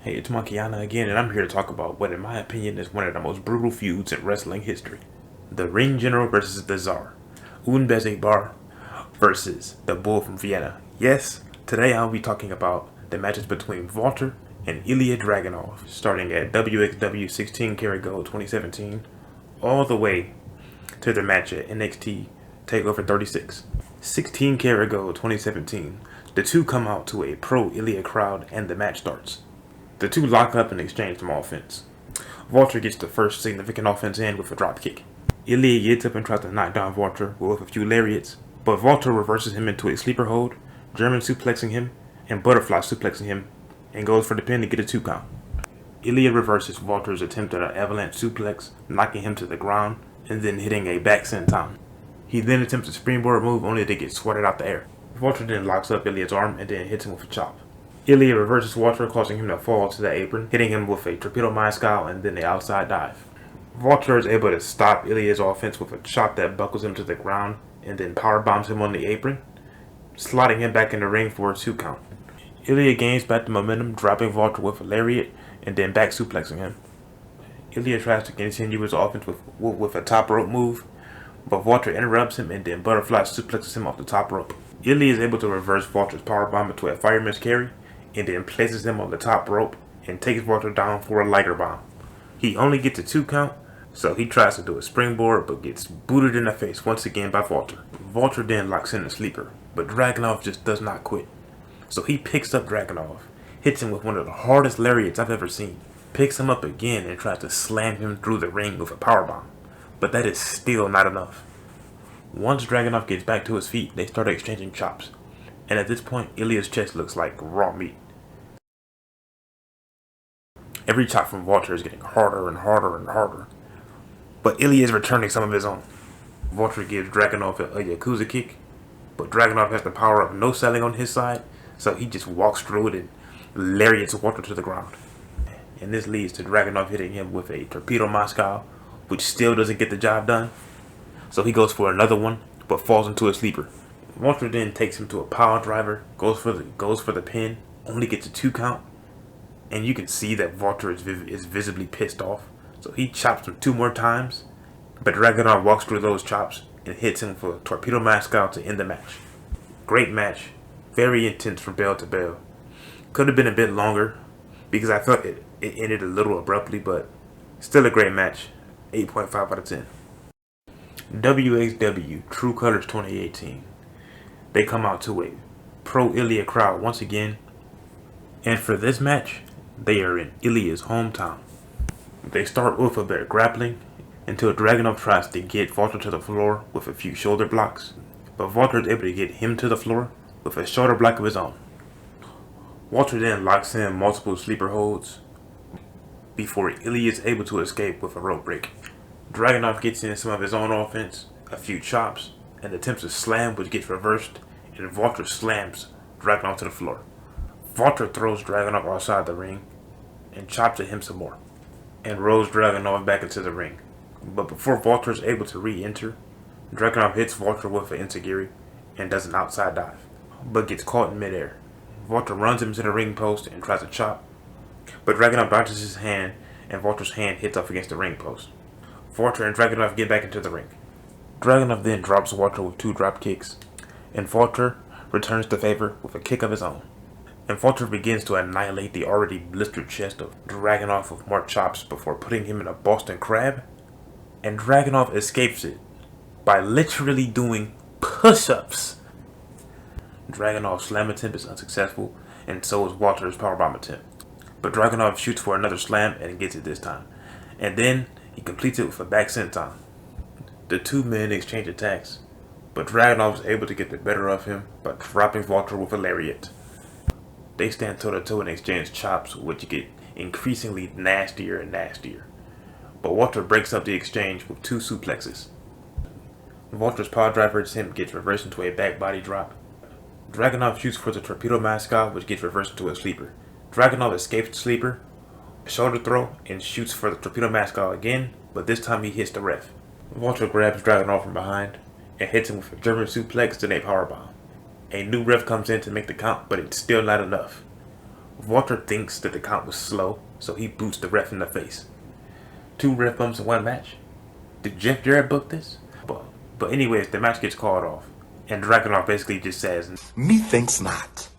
Hey, it's Monkeyana again, and I'm here to talk about what, in my opinion, is one of the most brutal feuds in wrestling history. The Ring General versus the Tsar. Bar versus the Bull from Vienna. Yes, today I'll be talking about the matches between Walter and Ilja Dragunov, starting at WXW 16 Carat Gold 2017, all the way to the match at NXT TakeOver 36. 16 Carat Gold 2017, the two come out to a pro-Ilja crowd and the match starts. The two lock up and exchange some offense. Walter gets the first significant offense in with a drop kick. Ilja gets up and tries to knock down Walter with a few lariats, but Walter reverses him into a sleeper hold, German suplexing him, and butterfly suplexing him, and goes for the pin to get a 2 count. Ilja reverses Walter's attempt at an avalanche suplex, knocking him to the ground, and then hitting a back senton. He then attempts a springboard move only to get swatted out the air. Walter then locks up Ilja's arm and then hits him with a chop. Ilja reverses Walter, causing him to fall to the apron, hitting him with a torpedo mile and then the outside dive. Walter is able to stop Ilja's offense with a chop that buckles him to the ground and then power bombs him on the apron, sliding him back in the ring for a 2 count. Ilja gains back the momentum, dropping Walter with a lariat and then back suplexing him. Ilja tries to continue his offense with a top rope move, but Walter interrupts him and then butterfly suplexes him off the top rope. Ilja is able to reverse Walter's powerbomb into a fireman's carry and then places him on the top rope and takes Walter down for a liger bomb. He only gets a 2 count, so he tries to do a springboard but gets booted in the face once again by Walter. Walter then locks in a sleeper, but Dragunov just does not quit. So he picks up Dragunov, hits him with one of the hardest lariats I've ever seen, picks him up again and tries to slam him through the ring with a powerbomb. But that is still not enough. Once Dragunov gets back to his feet, they start exchanging chops. And at this point, Ilja's chest looks like raw meat. Every chop from Walter is getting harder and harder and harder. But Ilja is returning some of his own. Walter gives Dragunov a Yakuza kick, but Dragunov has the power of no selling on his side, so he just walks through it and lariats Walter to the ground. And this leads to Dragunov hitting him with a torpedo Moscow, which still doesn't get the job done. So he goes for another one, but falls into a sleeper. Walter then takes him to a power driver, goes for the pin, only gets a 2 count, and you can see that Walter is visibly pissed off. So he chops him 2 more times, but Dragunov walks through those chops and hits him for a torpedo Moscow to end the match. Great match, very intense from bell to bell. Could have been a bit longer because I felt it ended a little abruptly, but still a great match. 8.5 out of 10. WXW True Colors 2018. They come out to a pro-Ilja crowd once again, and for this match, they are in Ilja's hometown. They start with a bit of grappling until Dragunov tries to get Walter to the floor with a few shoulder blocks, but Walter is able to get him to the floor with a shoulder block of his own. Walter then locks in multiple sleeper holds before Ilja is able to escape with a rope break. Dragunov gets in some of his own offense, a few chops, and attempts a slam which gets reversed, and Walter slams Dragunov to the floor. Walter throws Dragunov outside the ring and chops at him some more, and rolls Dragunov back into the ring. But before Walter is able to re-enter, Dragunov hits Walter with an enziguri and does an outside dive, but gets caught in midair. Walter runs him to the ring post and tries to chop, but Dragunov dodges his hand and Walter's hand hits up against the ring post. Walter and Dragunov get back into the ring. Dragunov then drops Walter with 2 drop kicks, and Walter returns the favor with a kick of his own. And Walter begins to annihilate the already blistered chest of Dragunov with more chops before putting him in a Boston Crab, and Dragunov escapes it by literally doing push-ups. Dragunov's slam attempt is unsuccessful, and so is Walter's powerbomb attempt. But Dragunov shoots for another slam and gets it this time, and then he completes it with a back senton. The 2 men exchange attacks, but Dragunov is able to get the better of him by dropping Walter with a lariat. They stand toe-to-toe and exchange chops, which get increasingly nastier and nastier. But Walter breaks up the exchange with 2 suplexes. Walter's power driver attempt gets reversed into a back body drop. Dragunov shoots for the torpedo Moscow, which gets reversed into a sleeper. Dragunov escapes the sleeper, a shoulder throw, and shoots for the torpedo Moscow again, but this time he hits the ref. Walter grabs Dragunov from behind and hits him with a German suplex, then a powerbomb. A new ref comes in to make the count, but it's still not enough. Walter thinks that the count was slow, so he boots the ref in the face. 2 ref bumps in 1 match? Did Jeff Jarrett book this? But anyways, the match gets called off, and Dragunov basically just says, "Methinks not.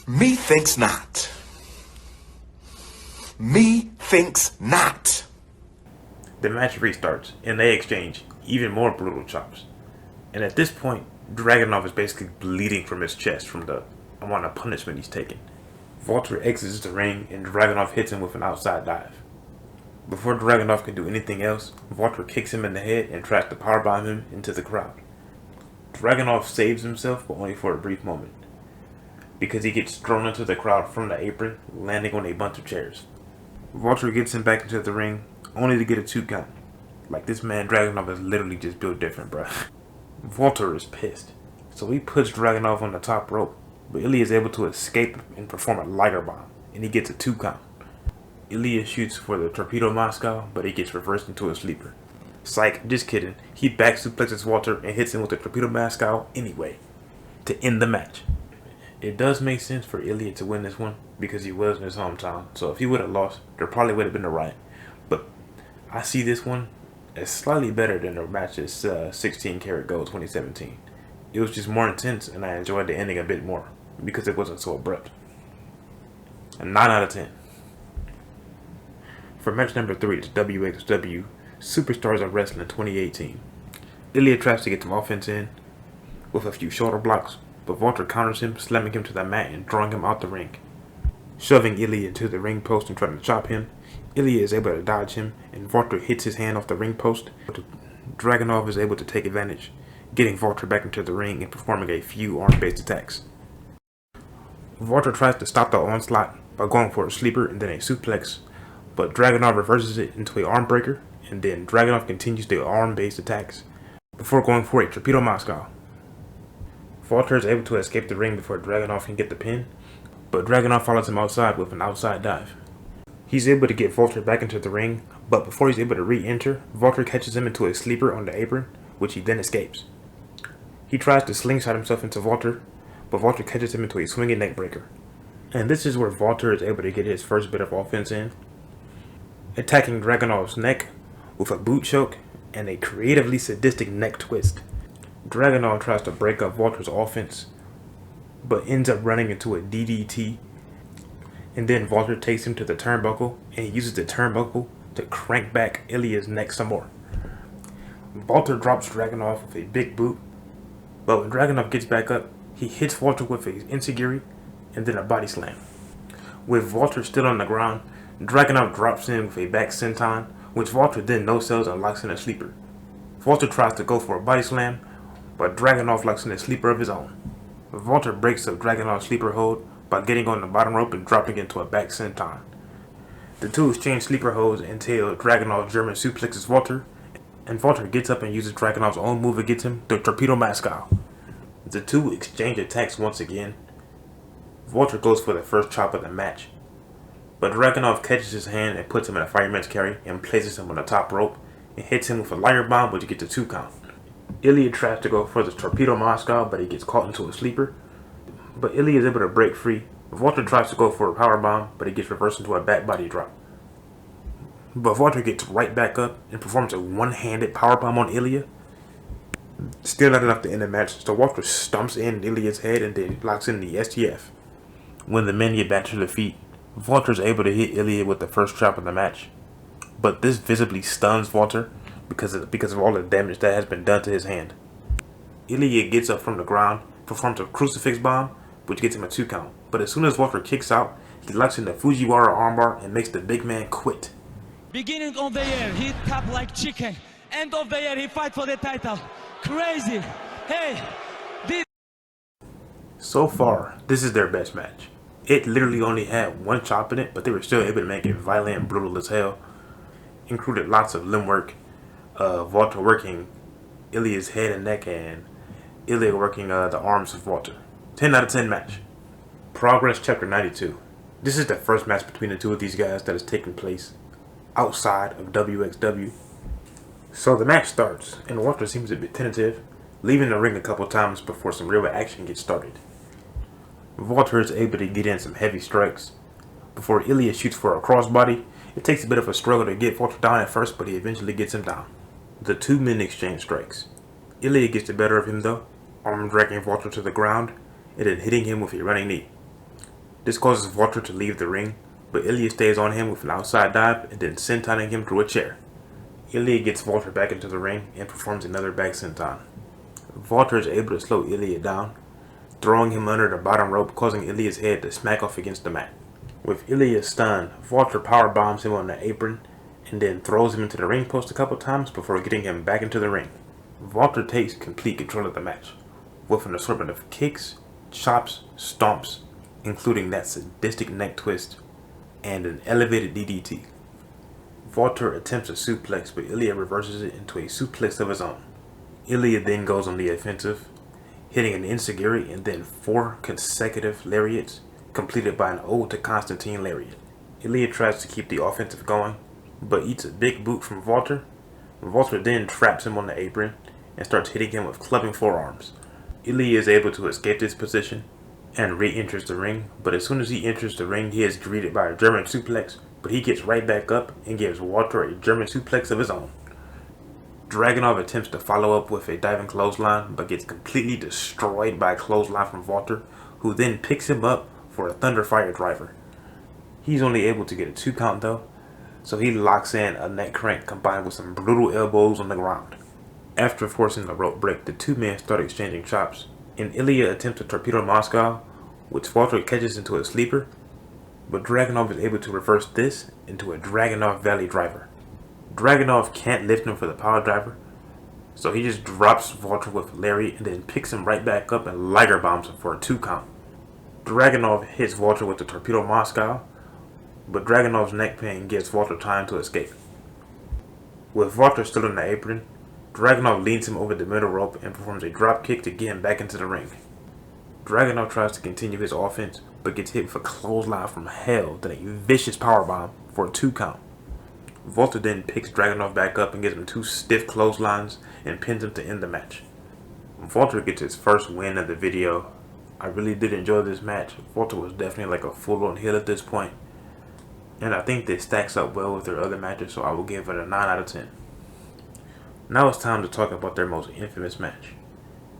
Methinks not. Methinks not." The match restarts, and they exchange even more brutal chops. And at this point, Dragunov is basically bleeding from his chest from the amount of punishment he's taken. Walter exits the ring, and Dragunov hits him with an outside dive. Before Dragunov can do anything else, Walter kicks him in the head and tries to powerbomb him into the crowd. Dragunov saves himself, but only for a brief moment, because he gets thrown into the crowd from the apron, landing on a bunch of chairs. Walter gets him back into the ring, only to get a 2 count. Like, this man Dragunov is literally just built different, bruh. Walter is pissed, so he puts Dragunov on the top rope, but Ilja is able to escape and perform a Liger bomb, and he gets a 2 count. Ilja shoots for the Torpedo Moscow, but he gets reversed into a sleeper. Psych, just kidding. He back suplexes Walter and hits him with the Torpedo Moscow anyway, to end the match. It does make sense for Ilja to win this one, because he was in his hometown, so if he would have lost, there probably would have been a riot. But I see this one as slightly better than the match's 16 Carat Gold 2017. It was just more intense, and I enjoyed the ending a bit more, because it wasn't so abrupt. A 9 out of 10. For match number 3, it's WXW Superstars of Wrestling 2018. Ilja tries to get some offense in with a few shoulder blocks, but Walter counters him, slamming him to the mat and throwing him out the ring. Shoving Ilja into the ring post and trying to chop him, Ilja is able to dodge him, and Walter hits his hand off the ring post. Dragunov is able to take advantage, getting Walter back into the ring and performing a few arm-based attacks. Walter tries to stop the onslaught by going for a sleeper and then a suplex, but Dragunov reverses it into an arm breaker, and then Dragunov continues the arm-based attacks before going for a Torpedo Moscow. Walter is able to escape the ring before Dragunov can get the pin, but Dragunov follows him outside with an outside dive. He's able to get Walter back into the ring, but before he's able to re-enter, Walter catches him into a sleeper on the apron, which he then escapes. He tries to slingshot himself into Walter, but Walter catches him into a swinging neck breaker. And this is where Walter is able to get his first bit of offense in, attacking Dragunov's neck with a boot choke and a creatively sadistic neck twist. Dragunov tries to break up Walter's offense, but ends up running into a DDT, and then Walter takes him to the turnbuckle, and he uses the turnbuckle to crank back Ilja's neck some more. Walter drops Dragunov with a big boot, but when Dragunov gets back up, he hits Walter with an enziguri and then a body slam. With Walter still on the ground, Dragunov drops in with a back senton, which Walter then no-sells and locks in a sleeper. Walter tries to go for a body slam, but Dragunov locks in a sleeper of his own. Walter breaks up Dragunov's sleeper hold by getting on the bottom rope and dropping into a back senton. The two exchange sleeper holds until Dragunov German suplexes Walter, and Walter gets up and uses Dragunov's own move against him, the Torpedo Moscow. The two exchange attacks once again. Walter goes for the first chop of the match, but Dragunov catches his hand and puts him in a fireman's carry and places him on the top rope and hits him with a Liger bomb, which gets a 2 count. Ilja tries to go for the Torpedo Moscow, but he gets caught into a sleeper. But Ilja is able to break free. Walter tries to go for a power bomb, but he gets reversed into a back body drop. But Walter gets right back up and performs a one-handed power bomb on Ilja. Still not enough to end the match, so Walter stomps in Ilja's head and then locks in the STF. When the men get back to their feet, Walter is able to hit Ilja with the first chop of the match, but this visibly stuns Walter because of all the damage that has been done to his hand. Ilja gets up from the ground, performs a crucifix bomb, which gets him a 2 count, but as soon as Walter kicks out, he locks in the Fujiwara armbar and makes the big man quit. Beginning of the year, he tap like chicken. End of the year, he fight for the title. Crazy. Hey, this. So far, this is their best match. It literally only had 1 chop in it, but they were still able to make it violent and brutal as hell. Included lots of limb work, Walter working Ilja's head and neck, and Ilja working the arms of Walter. 10 out of 10 match. Progress Chapter 92. This is the first match between the two of these guys that has taken place outside of WXW. So the match starts, and Walter seems a bit tentative, leaving the ring a couple times before some real action gets started. Walter is able to get in some heavy strikes. Before Ilja shoots for a crossbody, it takes a bit of a struggle to get Walter down at first, but he eventually gets him down. The two men exchange strikes. Ilja gets the better of him though, arm dragging Walter to the ground, and then hitting him with a running knee. This causes Walter to leave the ring, but Ilja stays on him with an outside dive and then sentoning him through a chair. Ilja gets Walter back into the ring and performs another back senton. Walter is able to slow Ilja down, throwing him under the bottom rope, causing Ilja's head to smack off against the mat. With Ilja stunned, Walter power bombs him on the apron and then throws him into the ring post a couple times before getting him back into the ring. Walter takes complete control of the match, with an assortment of kicks, chops, stomps, including that sadistic neck twist, and an elevated DDT. Walter attempts a suplex, but Ilja reverses it into a suplex of his own. Ilja then goes on the offensive, hitting an enziguri and then 4 consecutive lariats, completed by an ode to Constantine lariat. Ilja tries to keep the offensive going, but eats a big boot from Walter. Walter then traps him on the apron and starts hitting him with clubbing forearms. Ilja is able to escape this position and re-enters the ring, but as soon as he enters the ring, he is greeted by a German suplex, but he gets right back up and gives Walter a German suplex of his own. Dragunov attempts to follow up with a diving clothesline, but gets completely destroyed by a clothesline from Walter, who then picks him up for a Thunder Fire driver. He's only able to get a 2 count though, so he locks in a neck crank combined with some brutal elbows on the ground. After forcing a rope break, the two men start exchanging chops, and Ilja attempts a torpedo Moscow, which Walter catches into a sleeper, but Dragunov is able to reverse this into a Dragunov Valley driver. Dragunov can't lift him for the power driver, so he just drops Walter with a lariat and then picks him right back up and Liger bombs him for a 2 count. Dragunov hits Walter with the torpedo Moscow, but Dragunov's neck pain gives Walter time to escape. With Walter still in the apron, Dragunov leans him over the middle rope and performs a drop kick to get him back into the ring. Dragunov tries to continue his offense, but gets hit with a clothesline from hell, then a vicious powerbomb for a 2 count. Walter then picks Dragunov back up and gives him 2 stiff clotheslines and pins him to end the match. Walter gets his first win of the video. I really did enjoy this match. Walter was definitely like a full-on heel at this point, and I think this stacks up well with their other matches, so I will give it a 9 out of 10. Now it's time to talk about their most infamous match,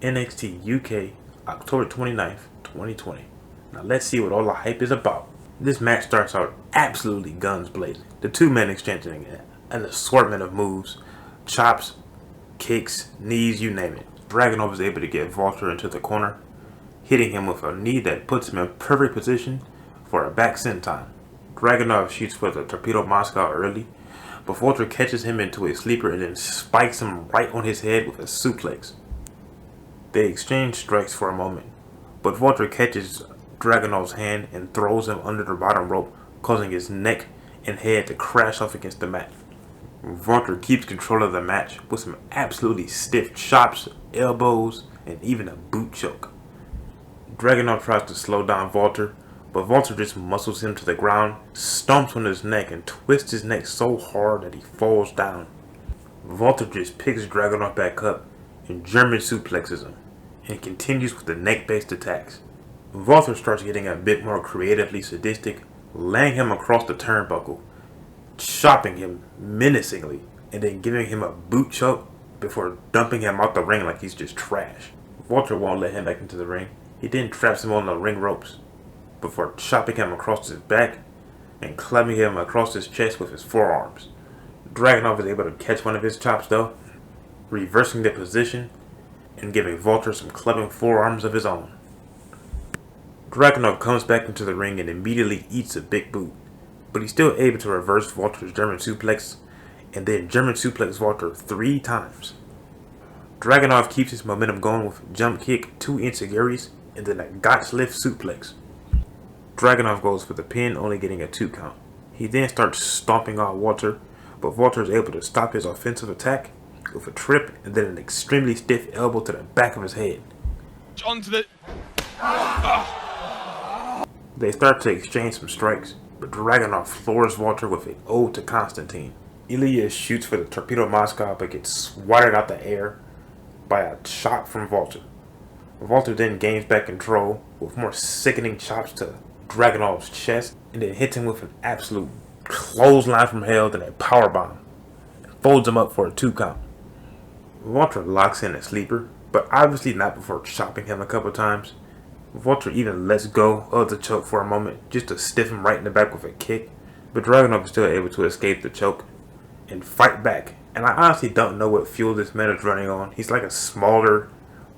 NXT UK October 29th, 2020. Now let's see what all the hype is about. This match starts out absolutely guns blazing. The two men exchanging an assortment of moves, chops, kicks, knees, you name it. Dragunov is able to get Walter into the corner, hitting him with a knee that puts him in perfect position for a back senton. Dragunov shoots for the torpedo Moscow early, but Walter catches him into a sleeper and then spikes him right on his head with a suplex. They exchange strikes for a moment, but Walter catches Dragunov's hand and throws him under the bottom rope, causing his neck and head to crash off against the mat. Walter keeps control of the match with some absolutely stiff chops, elbows, and even a boot choke. Dragunov tries to slow down Walter, but Walter just muscles him to the ground, stomps on his neck, and twists his neck so hard that he falls down. Walter just picks Dragunov back up and German suplexes him, and continues with the neck-based attacks. Walter starts getting a bit more creatively sadistic, laying him across the turnbuckle, chopping him menacingly, and then giving him a boot choke before dumping him out the ring like he's just trash. Walter won't let him back into the ring. He then traps him on the ring ropes before chopping him across his back and clubbing him across his chest with his forearms. Dragunov is able to catch one of his chops though, reversing the position and giving Walter some clubbing forearms of his own. Dragunov comes back into the ring and immediately eats a big boot, but he's still able to reverse Walter's German suplex and then German suplex Walter 3 times. Dragunov keeps his momentum going with a jump kick, 2 enziguris, and then a Gotch lift suplex. Dragunov goes for the pin, only getting a 2 count. He then starts stomping on Walter, but Walter is able to stop his offensive attack with a trip and then an extremely stiff elbow to the back of his head. Onto the... They start to exchange some strikes, but Dragunov floors Walter with an ode to Constantine. Ilja shoots for the torpedo Moscow but gets swatted out the air by a shot from Walter. Walter then gains back control with more sickening chops to Dragunov's chest, and then hits him with an absolute clothesline from hell, then a powerbomb, and folds him up for a 2 count. Walter locks in a sleeper, but obviously not before chopping him a couple times. Walter even lets go of the choke for a moment, just to stiff him right in the back with a kick, but Dragunov is still able to escape the choke and fight back. And I honestly don't know what fuel this man is running on. He's like a smaller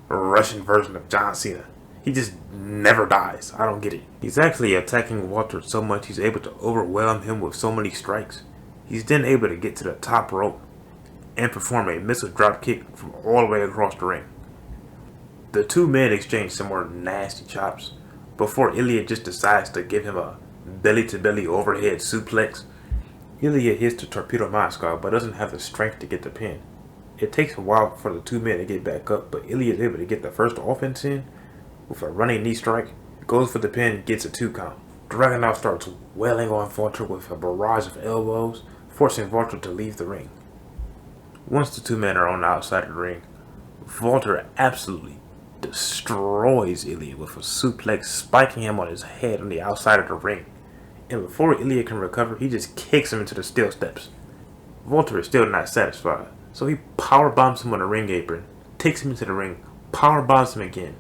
Russian version of John Cena. He just never dies. I don't get it. He's actually attacking Walter so much he's able to overwhelm him with so many strikes. He's then able to get to the top rope and perform a missile drop kick from all the way across the ring. The two men exchange some more nasty chops before Ilja just decides to give him a belly-to-belly overhead suplex. Ilja hits the torpedo Moscow but doesn't have the strength to get the pin. It takes a while for the two men to get back up, but Ilja is able to get the first offense in with a running knee strike, goes for the pin, gets a 2 count. Dragunov starts wailing on Walter with a barrage of elbows, forcing Walter to leave the ring. Once the two men are on the outside of the ring, Walter absolutely destroys Ilja with a suplex, spiking him on his head on the outside of the ring. And before Ilja can recover, he just kicks him into the steel steps. Walter is still not satisfied, so he power bombs him on the ring apron, takes him into the ring, power bombs him again,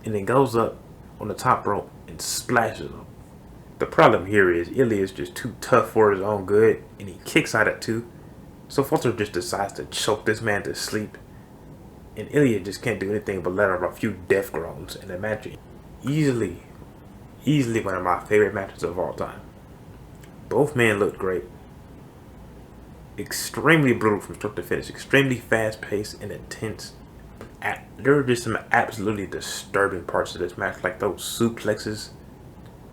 and then goes up on the top rope and splashes him. The problem here is Ilja is just too tough for his own good, and he kicks out at 2. So Walter just decides to choke this man to sleep, and Ilja just can't do anything but let out a few death groans in the match. Easily one of my favorite matches of all time. Both men looked great. Extremely brutal from start to finish, extremely fast paced and intense. There were just some absolutely disturbing parts of this match, like those suplexes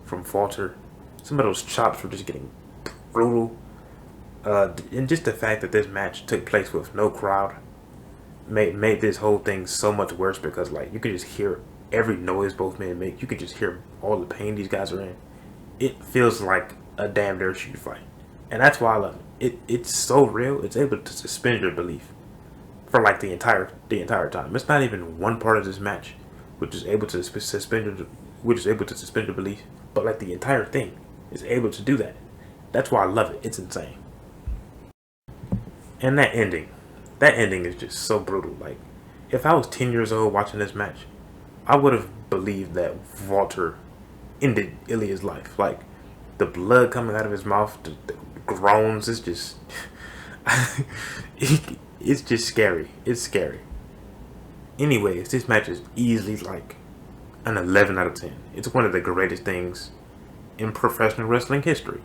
from Walter. Some of those chops were just getting brutal. And just the fact that this match took place with no crowd made this whole thing so much worse, because like you could just hear every noise both men make. You could just hear all the pain these guys are in. It feels like a damn near shoot fight, and that's why I love it. It's so real. It's able to suspend your belief for like the entire time. It's not even one part of this match which is able to suspend your belief, but like the entire thing is able to do that. That's why I love it. It's insane. And that ending is just so brutal. Like, if I was 10 years old watching this match, I would have believed that Walter ended Ilja's life. Like, the blood coming out of his mouth, the groans, it's just it's just scary. It's scary. Anyways, this match is easily like an 11 out of 10. It's one of the greatest things in professional wrestling history.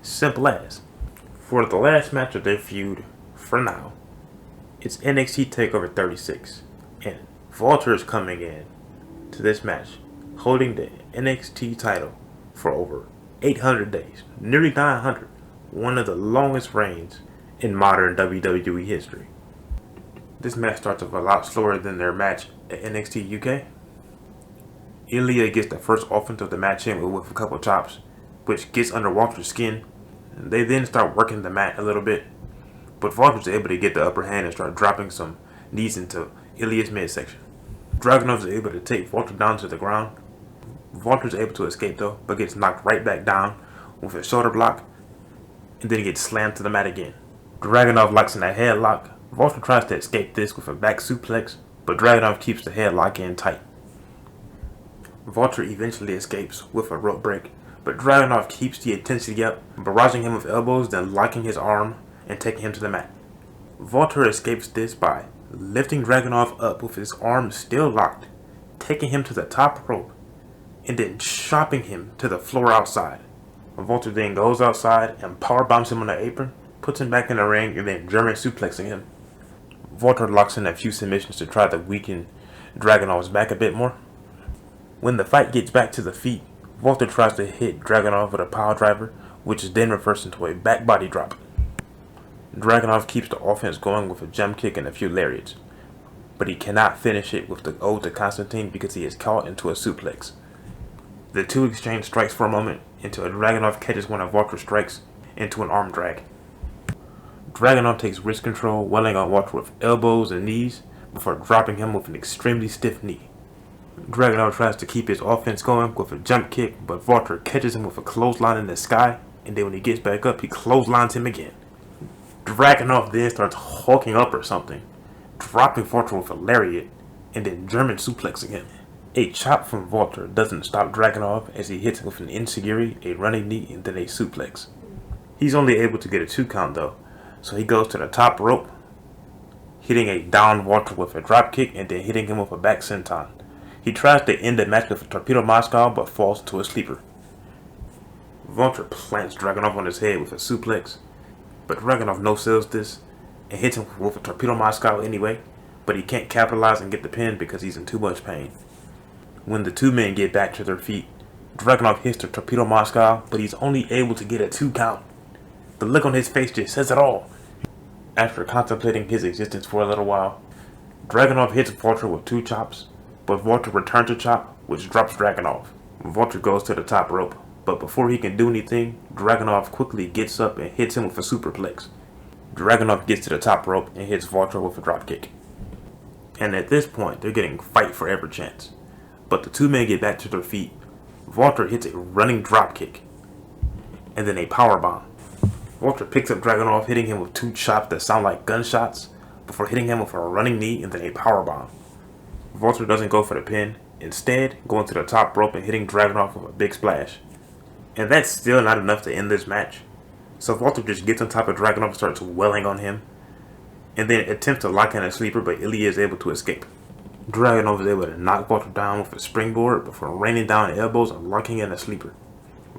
Simple as. For the last match of their feud, for now, it's NXT TakeOver 36, and Walter is coming in to this match holding the NXT title for over 800 days, nearly 900, one of the longest reigns in modern WWE history. This match starts off a lot slower than their match at NXT UK. Ilja gets the first offense of the match in with a couple chops, which gets under Walter's skin. They then start working the mat a little bit, but Walter's able to get the upper hand and start dropping some knees into Ilja's midsection. Dragunov is able to take Walter down to the ground. Walter's able to escape though, but gets knocked right back down with a shoulder block, and then gets slammed to the mat again. Dragunov locks in a headlock. Walter tries to escape this with a back suplex, but Dragunov keeps the headlock in tight. Walter eventually escapes with a rope break, but Dragunov keeps the intensity up, barraging him with elbows, then locking his arm and taking him to the mat. Walter escapes this by lifting Dragunov up with his arm still locked, taking him to the top rope, and then chopping him to the floor outside. Walter then goes outside and power bombs him on the apron, puts him back in the ring, and then German suplexing him. Walter locks in a few submissions to try to weaken Dragunov's back a bit more. When the fight gets back to the feet, Walter tries to hit Dragunov with a power driver, which is then reversed into a back body drop. Dragunov keeps the offense going with a jump kick and a few lariats, but he cannot finish it with the ode to Constantine because he is caught into a suplex. The two exchange strikes for a moment until Dragunov catches one of Walter's strikes into an arm drag. Dragunov takes wrist control, welling on Walter with elbows and knees before dropping him with an extremely stiff knee. Dragunov tries to keep his offense going with a jump kick, but Walter catches him with a clothesline in the sky, and then when he gets back up, he clotheslines him again. Dragunov then starts hulking up or something, dropping Walter with a lariat, and then German suplexing him. A chop from Walter doesn't stop Dragunov as he hits him with an enziguri, a running knee, and then a suplex. He's only able to get a 2 count though, so he goes to the top rope, hitting a down Walter with a drop kick and then hitting him with a back senton. He tries to end the match with a torpedo Moscow but falls into a sleeper. Walter plants Dragunov on his head with a suplex, but Dragunov no-sells this and hits him with a torpedo Moscow anyway, but he can't capitalize and get the pin because he's in too much pain. When the two men get back to their feet, Dragunov hits the torpedo Moscow, but he's only able to get a 2 count. The look on his face just says it all. After contemplating his existence for a little while, Dragunov hits Walter with 2 chops, but Walter returns a chop, which drops Dragunov. Walter goes to the top rope, but before he can do anything, Dragunov quickly gets up and hits him with a superplex. Dragunov gets to the top rope and hits Walter with a dropkick. And at this point, they're getting fight forever chance. But the two men get back to their feet. Walter hits a running dropkick, and then a powerbomb. Walter picks up Dragunov, hitting him with 2 chops that sound like gunshots, before hitting him with a running knee and then a powerbomb. Walter doesn't go for the pin, instead going to the top rope and hitting Dragunov with a big splash. And that's still not enough to end this match. So Walter just gets on top of Dragunov and starts wailing on him, and then attempts to lock in a sleeper, but Ilja is able to escape. Dragunov is able to knock Walter down with a springboard before raining down elbows and locking in a sleeper.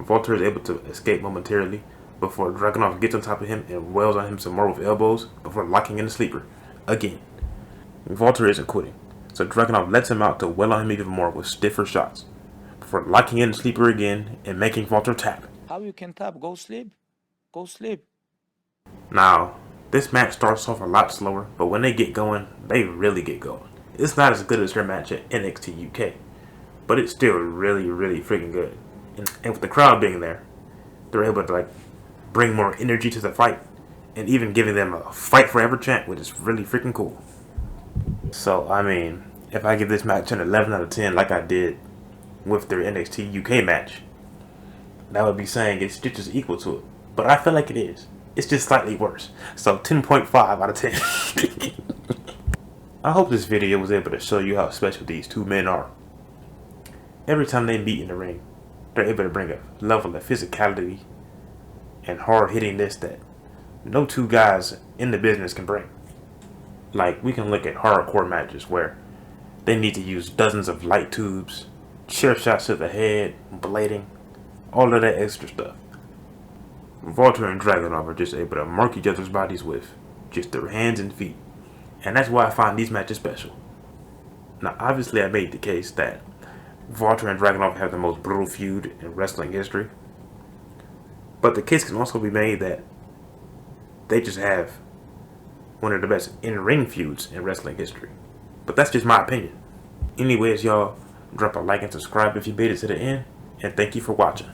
Walter is able to escape momentarily before Dragunov gets on top of him and wails on him some more with elbows before locking in the sleeper again. Walter isn't quitting, so Dragunov lets him out to wail on him even more with stiffer shots before locking in the sleeper again and making Walter tap. How you can tap? Go sleep. Go sleep. Now, this match starts off a lot slower, but when they get going, they really get going. It's not as good as their match at NXT UK, but it's still really, really freaking good. And with the crowd being there, they're able to bring more energy to the fight, and even giving them a fight forever chant, which is really freaking cool. So, I mean, if I give this match an 11 out of 10 like I did with their NXT UK match, that would be saying it's just as equal to it. But I feel like it is. It's just slightly worse. So 10.5 out of 10. I hope this video was able to show you how special these two men are. Every time they meet in the ring, they're able to bring a level of physicality and hard-hittingness that no two guys in the business can bring. Like, we can look at hardcore matches where they need to use dozens of light tubes, chair shots to the head, blading, all of that extra stuff. Walter and Dragunov are just able to mark each other's bodies with just their hands and feet. And that's why I find these matches special. Now, obviously I made the case that Walter and Dragunov have the most brutal feud in wrestling history. But the case can also be made that they just have one of the best in-ring feuds in wrestling history. But that's just my opinion. Anyways, y'all, drop a like and subscribe if you made it to the end. And thank you for watching.